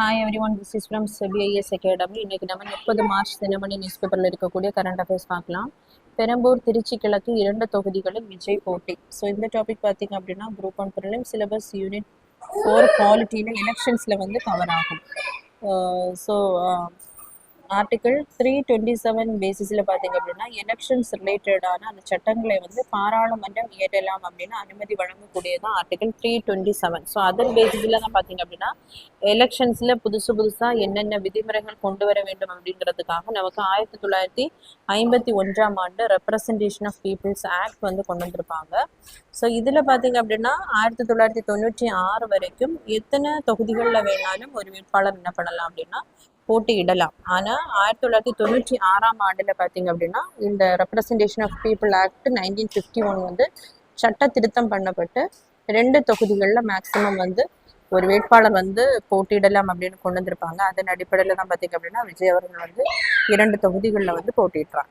Hi everyone, this is from CBIS Academy. இன்னைக்கு நம்ம 30 March Dinamani news பேப்பரில் இருக்கக்கூடிய கரண்ட் அஃபேர்ஸ் பார்க்கலாம். பெரம்பூர் திருச்சி கிழக்கு 2 தொகுதிகளில் விஜய் போட்டி. ஸோ இந்த டாபிக் பார்த்தீங்க அப்படின்னா குரூப் 1 ப்ரிலிம் சிலபஸ் யூனிட் 4 பாலிட்டியில் எலெக்ஷன்ஸில் வந்து கவர் ஆகும். ஸோ ஆர்டிகிள் 327 பேசிஸில் பார்த்தீங்க அப்படின்னா எலெக்ஷன்ஸ் ரிலேட்டடான அந்த சட்டங்களை வந்து பாராளுமன்றம் இயற்றலாம் அப்படின்னு அனுமதி வழங்கக்கூடியதான் ஆர்டிகிள் 327. ஸோ அதர் பேசிஸில் தான் பார்த்தீங்க அப்படின்னா எலெக்ஷன்ஸில் புதுசாக என்னென்ன விதிமுறைகள் கொண்டு வர வேண்டும் அப்படின்றதுக்காக நமக்கு 1951ஆம் ஆண்டு ரெப்ரசன்டேஷன் ஆஃப் பீப்புள்ஸ் ஆக்ட் வந்து கொண்டு வந்திருப்பாங்க. ஸோ இதில் பார்த்தீங்க அப்படின்னா 1996 வரைக்கும் எத்தனை தொகுதிகளில் வேணாலும் ஒரு வேட்பாளர் என்ன பண்ணலாம் அப்படின்னா போட்டியிடலாம். ஆனால் 1996ஆம் ஆண்டில் பார்த்தீங்க அப்படின்னா இந்த ரெப்ரசன்டேஷன் ஆஃப் பீப்புள் ஆக்ட் 1951 வந்து சட்ட திருத்தம் பண்ணப்பட்டு 2 தொகுதிகளில் மேக்சிமம் வந்து ஒரு வேட்பாளர் வந்து போட்டியிடலாம் அப்படின்னு கொண்டு வந்திருப்பாங்க. அதன் அடிப்படையில் தான் பார்த்தீங்க அப்படின்னா விஜய் அவர்கள் வந்து 2 தொகுதிகளில் வந்து போட்டியிடுறாங்க.